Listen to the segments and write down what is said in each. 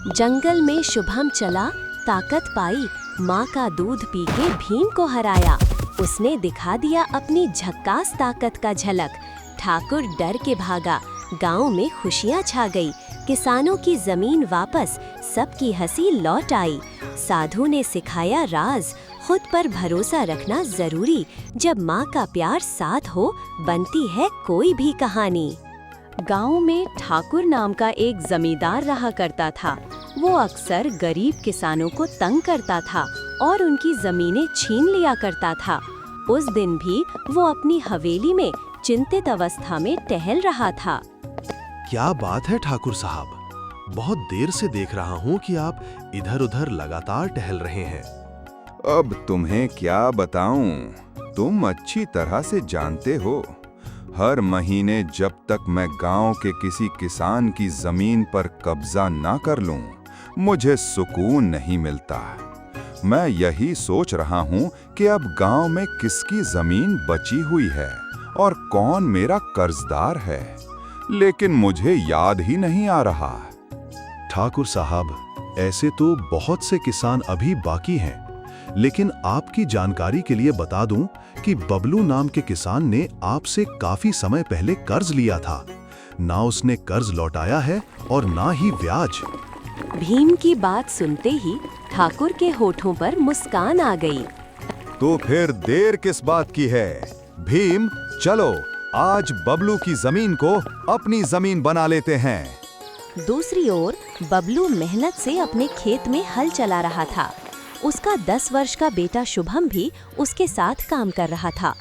जंगल में शुभम चला, ताकत पाई, माँ का दूध पी के भीम को हराया। उसने दिखा दिया अपनी झक्कास ताकत का झलक। ठाकुर डर के भागा, गांव में खुशियाँ छा गई। किसानों की जमीन वापस, सबकी हंसी लौट आई। साधु ने सिखाया राज, खुद पर भरोसा रखना जरूरी। जब माँ का प्यार साथ हो, बनती है कोई भी कहानी। गांव में ठाकुर नाम का एक जमींदार रहा करता था। वो अक्सर गरीब किसानों को तंग करता था और उनकी जमीनें छीन लिया करता था। उस दिन भी वो अपनी हवेली में चिंतित अवस्था में टहल रहा था। क्या बात है ठाकुर साहब, बहुत देर से देख रहा हूँ कि आप इधर-उधर लगातार टहल रहे हैं। अब तुम्हें क्या बताऊं, तुम अच्छी तरह से जानते हो, हर महीने जब तक मैं गांव के किसी किसान की जमीन पर कब्जा ना कर लूं, मुझे सुकून नहीं मिलता। मैं यही सोच रहा हूं कि अब गांव में किसकी जमीन बची हुई है और कौन मेरा कर्जदार है, लेकिन मुझे याद ही नहीं आ रहा। ठाकुर साहब, ऐसे तो बहुत से किसान अभी बाकी हैं, लेकिन आपकी जानकारी के लिए बता दूं कि बबलू नाम के किसान ने आपसे काफी समय पहले कर्ज लिया था। ना उसने कर्ज लौटाया है और ना ही ब्याज। भीम की बात सुनते ही ठाकुर के होठों पर मुस्कान आ गई। तो फिर देर किस बात की है? भीम, चलो आज बबलू की जमीन को अपनी जमीन बना लेते हैं। दूसरी ओर बबलू मेहनत से अपने खेत में हल चला रहा था। उसका 10 वर्ष का बेटा शुभम भी उसके साथ काम कर रहा था।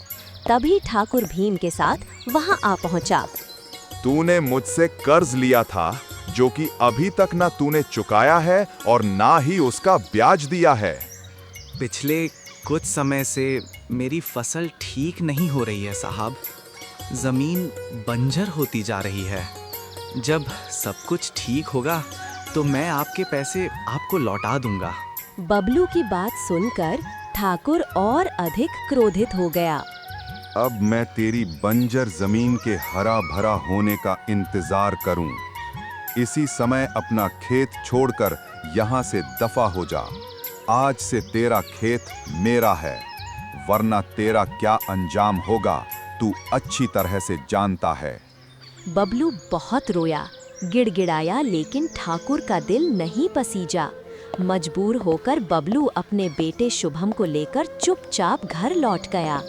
तभी ठाकुर भीम के साथ वहां आ पहुंचा। तूने मुझसे कर्ज लिया था, जो कि अभी तक ना तूने चुकाया है और ना ही उसका ब्याज दिया है। पिछले कुछ समय से मेरी फसल ठीक नहीं हो रही है साहब। जमीन बंजर होती जा रही है। जब सब कुछ ठीक होगा तो मैं आपके पैसे आपको लौटा दूंगा। बबलू की बात सुनकर ठाकुर और अधिक क्रोधित हो गया। अब मैं तेरी बंजर जमीन के हरा भरा होने का इंतजार करूं। इसी समय अपना खेत छोड़कर यहाँ से दफा हो जा। आज से तेरा खेत मेरा है, वरना तेरा क्या अंजाम होगा तू अच्छी तरह से जानता है। बबलू बहुत रोया, गिड़गिड़ाया, लेकिन ठाकुर का दिल नहीं पसीजा। मजबूर होकर बबलू अपने बेटे शुभम को लेकर चुपचाप घर लौट गया।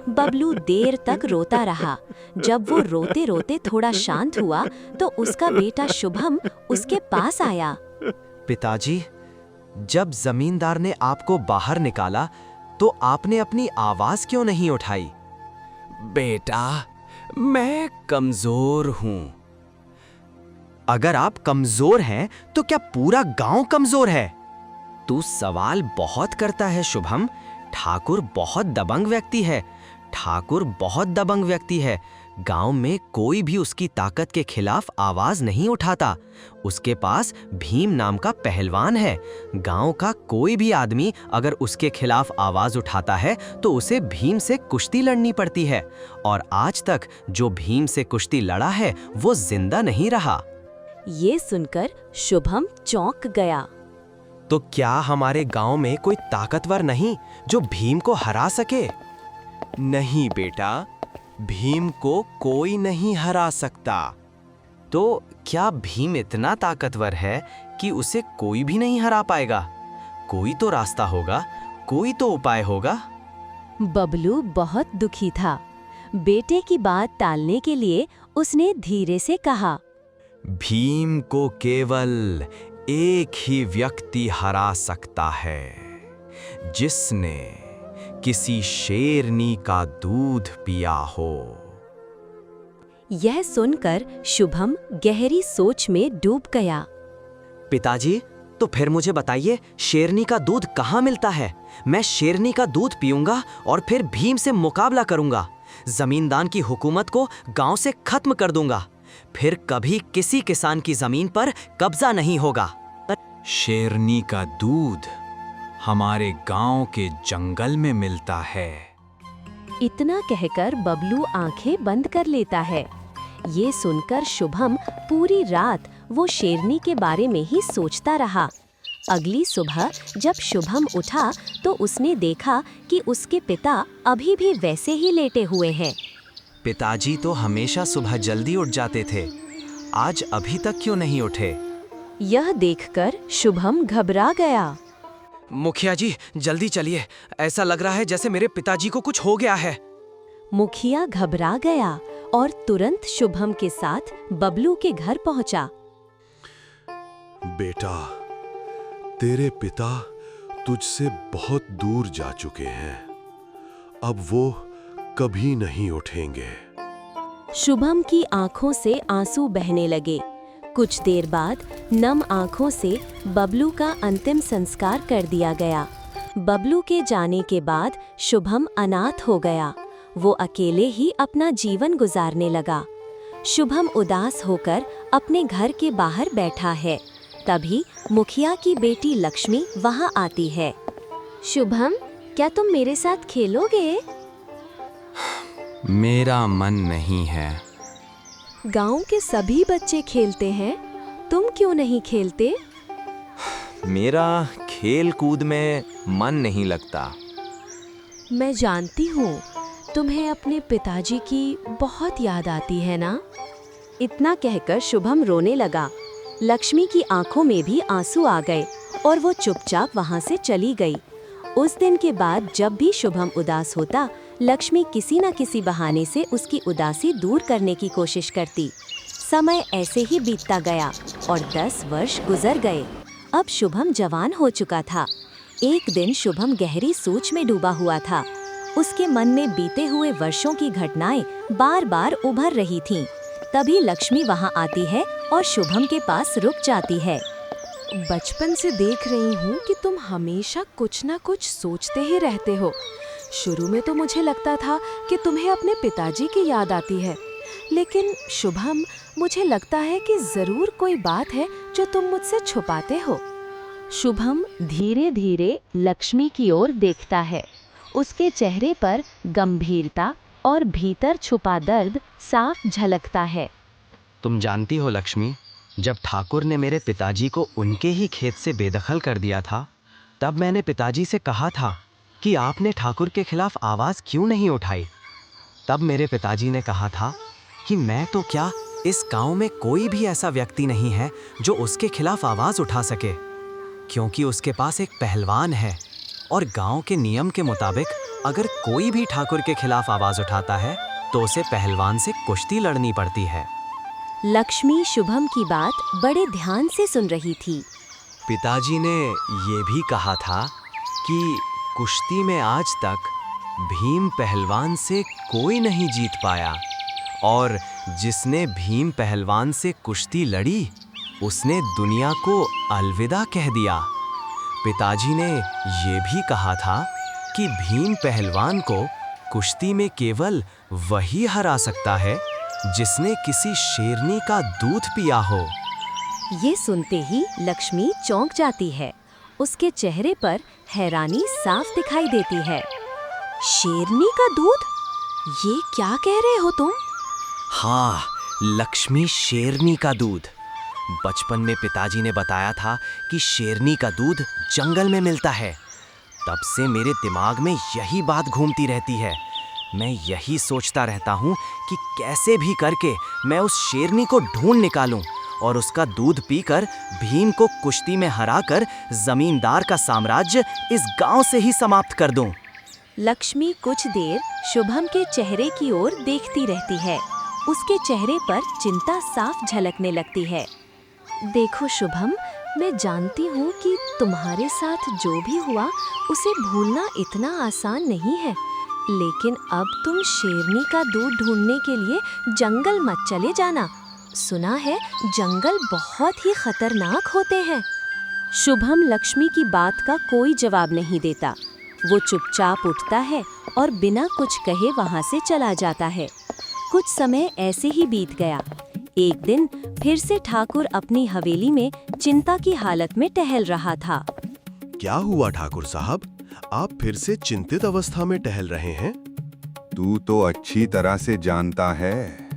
बबलू देर तक रोता रहा। जब वो रोते रोते थोड़ा शांत हुआ तो उसका बेटा शुभम उसके पास आया। पिताजी, जब जमींदार ने आपको बाहर निकाला तो आपने अपनी आवाज क्यों नहीं उठाई? बेटा, मैं कमजोर हूँ। अगर आप कमजोर हैं तो क्या पूरा गांव कमजोर है? तू सवाल बहुत करता है शुभम। ठाकुर बहुत दबंग व्यक्ति है। ठाकुर बहुत दबंग व्यक्ति है। गांव में कोई भी उसकी ताकत के खिलाफ आवाज नहीं उठाता। उसके पास भीम नाम का पहलवान है। गांव का कोई भी आदमी अगर उसके खिलाफ आवाज उठाता है तो उसे भीम से कुश्ती लड़नी पड़ती है, और आज तक जो भीम से कुश्ती लड़ा है वो जिंदा नहीं रहा। ये सुनकर शुभम चौंक गया। तो क्या हमारे गांव में कोई ताकतवर नहीं जो भीम को हरा सके? नहीं बेटा, भीम को कोई नहीं हरा सकता। तो क्या भीम इतना ताकतवर है कि उसे कोई भी नहीं हरा पाएगा? कोई तो रास्ता होगा, कोई तो उपाय होगा। बबलू बहुत दुखी था। बेटे की बात टालने के लिए उसने धीरे से कहा, भीम को केवल एक ही व्यक्ति हरा सकता है, जिसने किसी शेरनी का दूध पिया हो। यह सुनकर शुभम गहरी सोच में डूब गया। पिताजी, तो फिर मुझे बताइए, शेरनी का दूध कहाँ मिलता है? मैं शेरनी का दूध पीऊंगा और फिर भीम से मुकाबला करूंगा। जमींदार की हुकूमत को गांव से खत्म कर दूंगा। फिर कभी किसी किसान की जमीन पर कब्जा नहीं होगा। शेरनी का दूध हमारे गांव के जंगल में मिलता है। इतना कहकर बबलू आंखें बंद कर लेता है। ये सुनकर शुभम पूरी रात वो शेरनी के बारे में ही सोचता रहा। अगली सुबह जब शुभम उठा तो उसने देखा कि उसके पिता अभी भी वैसे ही लेटे हुए हैं। पिताजी तो हमेशा सुबह जल्दी उठ जाते थे, आज अभी तक क्यों नहीं उठे? यह देखकर शुभम घबरा गया। मुखिया जी, जल्दी चलिए, ऐसा लग रहा है जैसे मेरे पिताजी को कुछ हो गया है। मुखिया घबरा गया और तुरंत शुभम के साथ बबलू के घर पहुंचा। बेटा, तेरे पिता तुझसे बहुत दूर जा चुके हैं, अब वो कभी नहीं उठेंगे। शुभम की आंखों से आंसू बहने लगे। कुछ देर बाद नम आंखों से बबलू का अंतिम संस्कार कर दिया गया। बबलू के जाने के बाद शुभम अनाथ हो गया। वो अकेले ही अपना जीवन गुजारने लगा। शुभम उदास होकर अपने घर के बाहर बैठा है। तभी मुखिया की बेटी लक्ष्मी वहां आती है। शुभम, क्या तुम मेरे साथ खेलोगे? मेरा मन नहीं है। गांव के सभी बच्चे खेलते हैं, तुम क्यों नहीं खेलते? मेरा खेल कूद में मन नहीं लगता। मैं जानती हूँ, तुम्हें अपने पिताजी की बहुत याद आती है ना? इतना कहकर शुभम रोने लगा। लक्ष्मी की आंखों में भी आंसू आ गए और वो चुपचाप वहां से चली गई। उस दिन के बाद जब भी शुभम उदास होता, लक्ष्मी किसी न किसी बहाने से उसकी उदासी दूर करने की कोशिश करती। समय ऐसे ही बीतता गया और 10 वर्ष गुजर गए। अब शुभम जवान हो चुका था। एक दिन शुभम गहरी सोच में डूबा हुआ था। उसके मन में बीते हुए वर्षों की घटनाएं बार बार उभर रही थीं। तभी लक्ष्मी वहां आती है और शुभम के पास रुक जाती है। बचपन से देख रही हूँ कि तुम हमेशा कुछ न कुछ सोचते ही रहते हो। शुरू में तो मुझे लगता था कि तुम्हें अपने पिताजी की याद आती है, लेकिन शुभम, मुझे लगता है कि जरूर कोई बात है जो तुम मुझसे छुपाते हो। शुभम धीरे धीरे लक्ष्मी की ओर देखता है। उसके चेहरे पर गंभीरता और भीतर छुपा दर्द साफ झलकता है। तुम जानती हो लक्ष्मी, जब ठाकुर ने मेरे पिताजी को उनके ही खेत से बेदखल कर दिया था, तब मैंने पिताजी से कहा था कि आपने ठाकुर के खिलाफ आवाज़ क्यों नहीं उठाई। तब मेरे पिताजी ने कहा था कि मैं तो क्या, इस गांव में कोई भी ऐसा व्यक्ति नहीं है जो उसके खिलाफ आवाज़ उठा सके, क्योंकि उसके पास एक पहलवान है और गांव के नियम के मुताबिक अगर कोई भी ठाकुर के खिलाफ आवाज़ उठाता है तो उसे पहलवान से कुश्ती लड़नी पड़ती है। लक्ष्मी शुभम की बात बड़े ध्यान से सुन रही थी। पिताजी ने ये भी कहा था कि कुश्ती में आज तक भीम पहलवान से कोई नहीं जीत पाया और जिसने भीम पहलवान से कुश्ती लड़ी उसने दुनिया को अलविदा कह दिया। पिताजी ने ये भी कहा था कि भीम पहलवान को कुश्ती में केवल वही हरा सकता है जिसने किसी शेरनी का दूध पिया हो। ये सुनते ही लक्ष्मी चौंक जाती है। उसके चेहरे पर हैरानी साफ दिखाई देती है। शेरनी का दूध? ये क्या कह रहे हो तुम? हाँ, लक्ष्मी, शेरनी का दूध। बचपन में पिताजी ने बताया था कि शेरनी का दूध जंगल में मिलता है। तब से मेरे दिमाग में यही बात घूमती रहती है। मैं यही सोचता रहता हूँ कि कैसे भी करके मैं उस शेरनी को ढूंढ निकालूं और उसका दूध पीकर भीम को कुश्ती में हराकर जमींदार का साम्राज्य इस गांव से ही समाप्त कर दूं। लक्ष्मी कुछ देर शुभम के चेहरे की ओर देखती रहती है। उसके चेहरे पर चिंता साफ झलकने लगती है। देखो शुभम, मैं जानती हूँ कि तुम्हारे साथ जो भी हुआ उसे भूलना इतना आसान नहीं है, लेकिन अब तुम शेरनी का दूध ढूंढने के लिए जंगल मत चले जाना। सुना है जंगल बहुत ही खतरनाक होते हैं। शुभम लक्ष्मी की बात का कोई जवाब नहीं देता। वो चुपचाप उठता है और बिना कुछ कहे वहां से चला जाता है। कुछ समय ऐसे ही बीत गया। एक दिन फिर से ठाकुर अपनी हवेली में चिंता की हालत में टहल रहा था। क्या हुआ ठाकुर साहब, आप फिर से चिंतित अवस्था में टहल रहे हैं? तू तो अच्छी तरह से जानता है।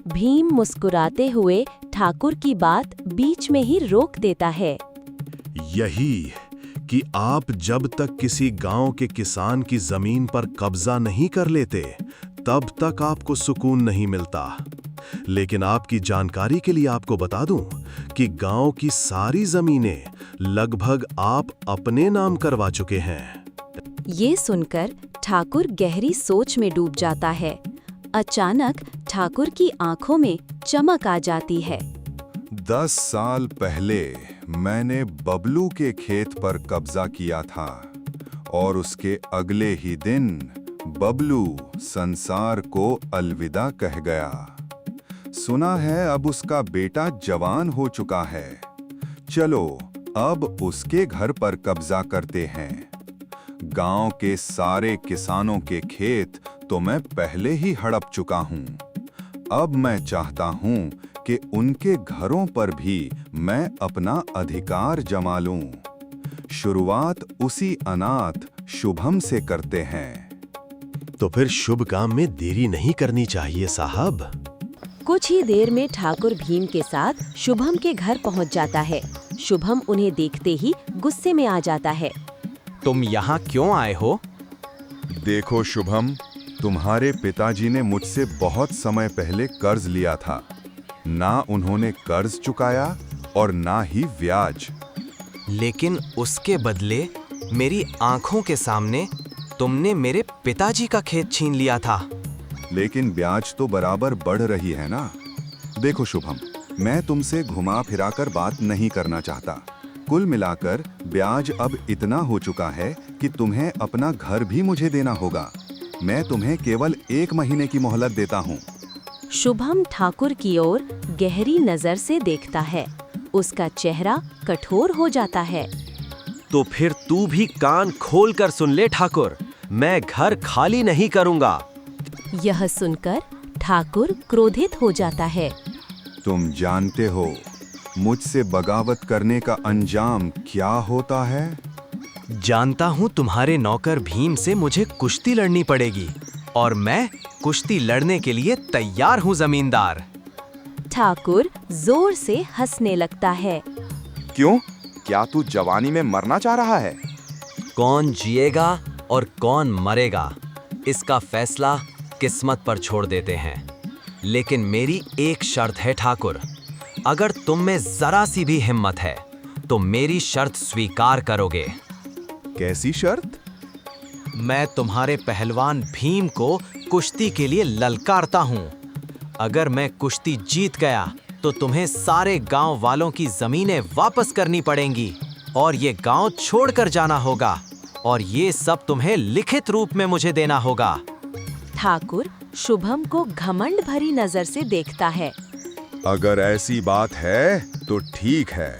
भीम मुस्कुराते हुए ठाकुर की बात बीच में ही रोक देता है। यही कि आप जब तक किसी गांव के किसान की जमीन पर कब्जा नहीं कर लेते, तब तक आपको सुकून नहीं मिलता। लेकिन आपकी जानकारी के लिए आपको बता दूं कि गांव की सारी जमीनें लगभग आप अपने नाम करवा चुके हैं। ये सुनकर ठाकुर गहरी सोच में डूब जाता है। अचानक ठाकुर की आंखों में चमक आ जाती है। 10 साल पहले मैंने बबलू के खेत पर कब्जा किया था और उसके अगले ही दिन बबलू संसार को अलविदा कह गया। सुना है अब उसका बेटा जवान हो चुका है। चलो अब उसके घर पर कब्जा करते हैं। गांव के सारे किसानों के खेत तो मैं पहले ही हड़प चुका हूं। अब मैं चाहता हूं कि उनके घरों पर भी मैं अपना अधिकार जमा लूं। शुरुआत उसी अनाथ शुभम से करते हैं। तो फिर शुभ काम में देरी नहीं करनी चाहिए साहब। कुछ ही देर में ठाकुर भीम के साथ शुभम के घर पहुंच जाता है। शुभम उन्हें देखते ही गुस्से में आ जाता है। तुम यहाँ क्यों आए हो? देखो शुभम, तुम्हारे पिताजी ने मुझसे बहुत समय पहले कर्ज लिया था। ना उन्होंने कर्ज चुकाया और ना ही ब्याज। लेकिन उसके बदले मेरी आंखों के सामने तुमने मेरे पिताजी का खेत छीन लिया था। लेकिन ब्याज तो बराबर बढ़ रही है ना। देखो शुभम, मैं तुमसे घुमा फिराकर बात नहीं करना चाहता। कुल मिलाकर ब्याज अब इतना हो चुका है कि तुम्हें अपना घर भी मुझे देना होगा। मैं तुम्हें केवल 1 महीने की मोहलत देता हूँ। शुभम ठाकुर की ओर गहरी नजर से देखता है। उसका चेहरा कठोर हो जाता है। तो फिर तू भी कान खोल कर सुन ले ठाकुर, मैं घर खाली नहीं करूंगा। यह सुनकर ठाकुर क्रोधित हो जाता है। तुम जानते हो मुझसे बगावत करने का अंजाम क्या होता है? जानता हूँ तुम्हारे नौकर भीम से मुझे कुश्ती लड़नी पड़ेगी और मैं कुश्ती लड़ने के लिए तैयार हूँ जमींदार। ठाकुर जोर से हंसने लगता है। क्यों? क्या तू जवानी में मरना चाह रहा है? कौन जिएगा और कौन मरेगा, इसका फैसला किस्मत पर छोड़ देते हैं। लेकिन मेरी एक शर्त है ठाकुर, अगर तुम में जरा सी भी हिम्मत है तो मेरी शर्त स्वीकार करोगे। कैसी शर्त? मैं तुम्हारे पहलवान भीम को कुश्ती के लिए ललकारता हूँ। अगर मैं कुश्ती जीत गया तो तुम्हें सारे गांव वालों की जमीनें वापस करनी पड़ेंगी और ये गांव छोड़कर जाना होगा और ये सब तुम्हें लिखित रूप में मुझे देना होगा। ठाकुर शुभम को घमंड भरी नजर से देखता है। अगर ऐसी बात है तो ठीक है।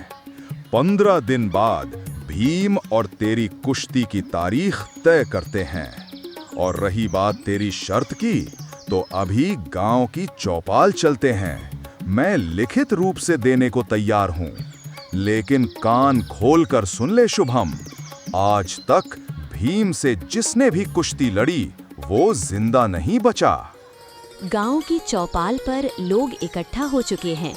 15 दिन बाद भीम और तेरी कुश्ती की तारीख तय करते हैं। और रही बात तेरी शर्त की, तो अभी गांव की चौपाल चलते हैं। मैं लिखित रूप से देने को तैयार हूं। लेकिन कान खोलकर सुन ले शुभम, आज तक भीम से जिसने भी कुश्ती लड़ी वो जिंदा नहीं बचा। गांव की चौपाल पर लोग इकट्ठा हो चुके हैं।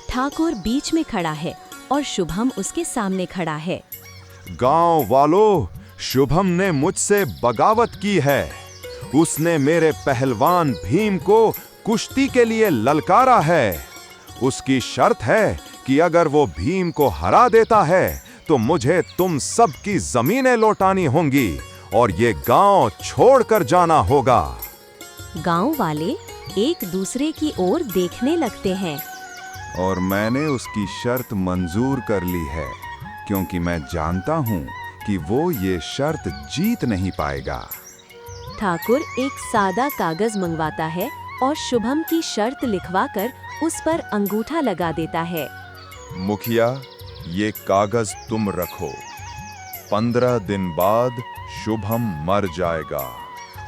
ठाकुर बीच में खड़ा है और शुभम उसके सामने खड़ा है। गांव वालों, शुभम ने मुझसे बगावत की है। उसने मेरे पहलवान भीम को कुश्ती के लिए ललकारा है। उसकी शर्त है कि अगर वो भीम को हरा देता है तो मुझे तुम सब की जमीनें लौटानी होंगी और ये गांव छोड़कर जाना होगा। गांव वाले एक दूसरे की ओर देखने लगते हैं। और मैंने उसकी शर्त मंजूर कर ली है, क्योंकि मैं जानता हूँ कि वो ये शर्त जीत नहीं पाएगा। ठाकुर एक सादा कागज मंगवाता है और शुभम की शर्त लिखवाकर उस पर अंगूठा लगा देता है। मुखिया, ये कागज तुम रखो। 15 दिन बाद शुभम मर जाएगा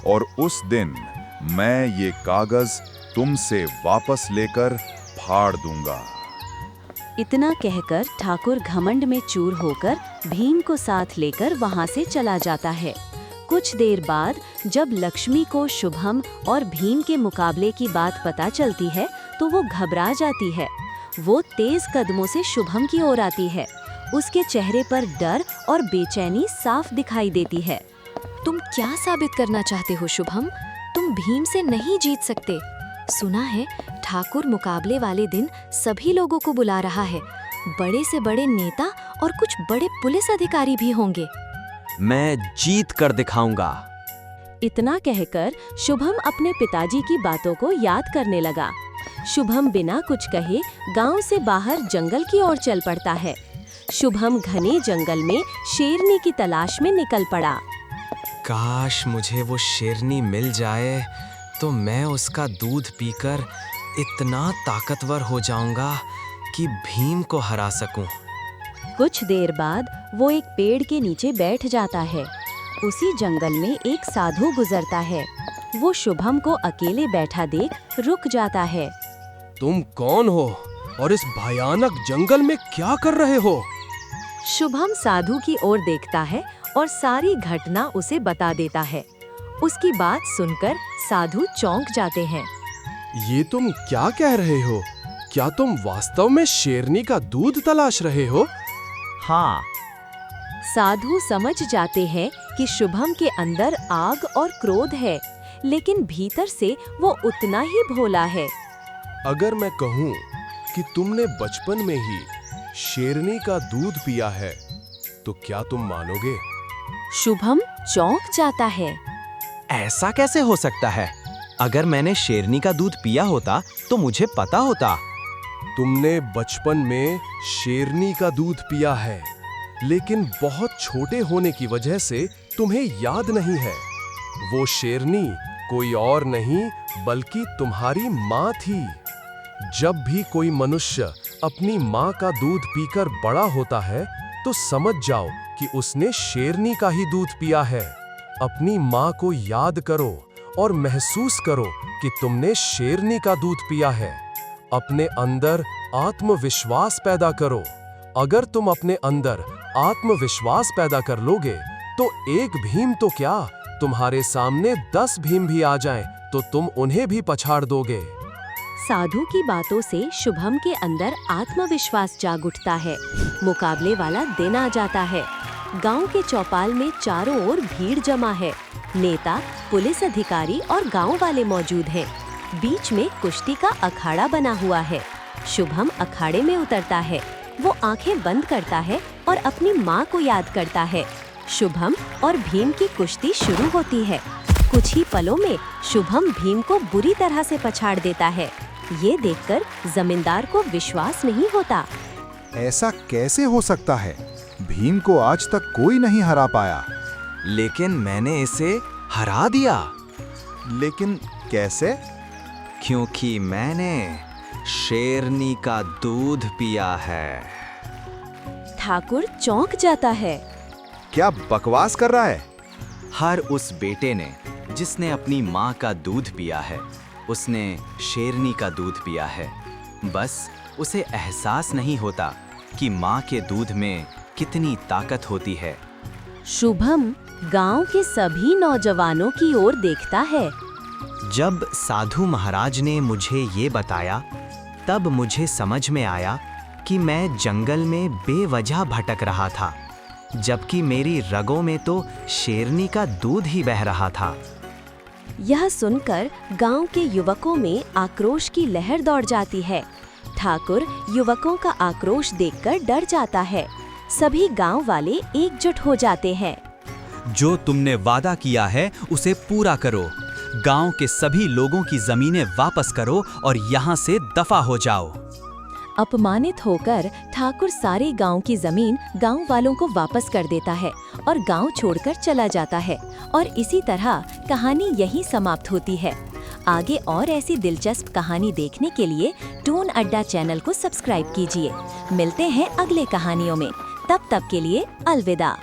और उस दिन मैं ये कागज तुमसे वापस लेकर फाड़ दूंगा। इतना कहकर ठाकुर घमंड में चूर होकर भीम को साथ लेकर वहां से चला जाता है। कुछ देर बाद जब लक्ष्मी को शुभम और भीम के मुकाबले की बात पता चलती है तो तो वो घबरा जाती है। वो तेज कदमों से शुभम की ओर आती है। उसके चेहरे पर डर और बेचैनी साफ दिखाई देती है। तुम क्या साबित करना चाहते हो शुभम? तुम भीम से नहीं जीत सकते। सुना है ठाकुर मुकाबले वाले दिन सभी लोगों को बुला रहा है। बड़े से बड़े नेता और कुछ बड़े पुलिस अधिकारी भी होंगे। मैं जीत कर दिखाऊंगा। इतना कहकर शुभम अपने पिताजी की बातों को याद करने लगा। शुभम बिना कुछ कहे गांव से बाहर जंगल की ओर चल पड़ता है। शुभम घने जंगल में शेरनी की तलाश में निकल पड़ा। काश मुझे वो शेरनी मिल जाए तो मैं उसका दूध पीकर इतना ताकतवर हो जाऊंगा कि भीम को हरा सकूं। कुछ देर बाद वो एक पेड़ के नीचे बैठ जाता है। उसी जंगल में एक साधु गुजरता है। वो शुभम को अकेले बैठा देख रुक जाता है। तुम कौन हो और इस भयानक जंगल में क्या कर रहे हो? शुभम साधु की ओर देखता है और सारी घटना उसे बता देता है। उसकी बात सुनकर साधु चौंक जाते हैं। ये तुम क्या कह रहे हो? क्या तुम वास्तव में शेरनी का दूध तलाश रहे हो? हाँ। साधु समझ जाते हैं कि शुभम के अंदर आग और क्रोध है, लेकिन भीतर से वो उतना ही भोला है। अगर मैं कहूँ कि तुमने बचपन में ही शेरनी का दूध पिया है, तो क्या तुम मानोगे? शुभम चौंक जाता है। ऐसा कैसे हो सकता है? अगर मैंने शेरनी का दूध पिया होता तो मुझे पता होता। तुमने बचपन में शेरनी का दूध पिया है, लेकिन बहुत छोटे होने की वजह से तुम्हें याद नहीं है। वो शेरनी कोई और नहीं बल्कि तुम्हारी माँ थी। जब भी कोई मनुष्य अपनी माँ का दूध पीकर बड़ा होता है तो समझ जाओ कि उसने शेरनी का ही दूध पिया है। अपनी माँ को याद करो और महसूस करो कि तुमने शेरनी का दूध पिया है। अपने अंदर आत्मविश्वास पैदा करो। अगर तुम अपने अंदर आत्मविश्वास पैदा कर लोगे तो एक भीम तो क्या, तुम्हारे सामने 10 भीम भी आ जाएं तो तुम उन्हें भी पछाड़ दोगे। साधु की बातों से शुभम के अंदर आत्मविश्वास जाग उठता है। मुकाबले वाला दिन आ जाता है। गांव के चौपाल में चारों ओर भीड़ जमा है। नेता, पुलिस अधिकारी और गांव वाले मौजूद हैं। बीच में कुश्ती का अखाड़ा बना हुआ है। शुभम अखाड़े में उतरता है। वो आंखें बंद करता है और अपनी माँ को याद करता है। शुभम और भीम की कुश्ती शुरू होती है। कुछ ही पलों में शुभम भीम को बुरी तरह से पछाड़ देता है। ये देखकर जमींदार को विश्वास नहीं होता। ऐसा कैसे हो सकता है? भीम को आज तक कोई नहीं हरा पाया। लेकिन मैंने इसे हरा दिया। लेकिन कैसे? क्योंकि मैंने शेरनी का दूध पिया है। ठाकुर चौंक जाता है। क्या बकवास कर रहा है? हर उस बेटे ने जिसने अपनी माँ का दूध पिया है, उसने शेरनी का दूध पिया है। बस उसे एहसास नहीं होता कि माँ के दूध में कितनी ताकत होती है। शुभम गांव के सभी नौजवानों की ओर देखता है। जब साधु महाराज ने मुझे ये बताया, तब मुझे समझ में आया कि मैं जंगल में बेवजह भटक रहा था, जबकि मेरी रगों में तो शेरनी का दूध ही बह रहा था। यह सुनकर गांव के युवकों में आक्रोश की लहर दौड़ जाती है। ठाकुर युवकों का आक्रोश देखकर डर जाता है। सभी गांव वाले एकजुट हो जाते हैं। जो तुमने वादा किया है उसे पूरा करो। गांव के सभी लोगों की जमीनें वापस करो और यहाँ से दफा हो जाओ। अपमानित होकर ठाकुर सारे गांव की जमीन गांव वालों को वापस कर देता है और गांव छोड़कर चला जाता है। और इसी तरह कहानी यहीं समाप्त होती है। आगे और ऐसी दिलचस्प कहानी देखने के लिए टून अड्डा चैनल को सब्सक्राइब कीजिए। मिलते हैं अगले कहानियों में। तब तक के लिए अलविदा।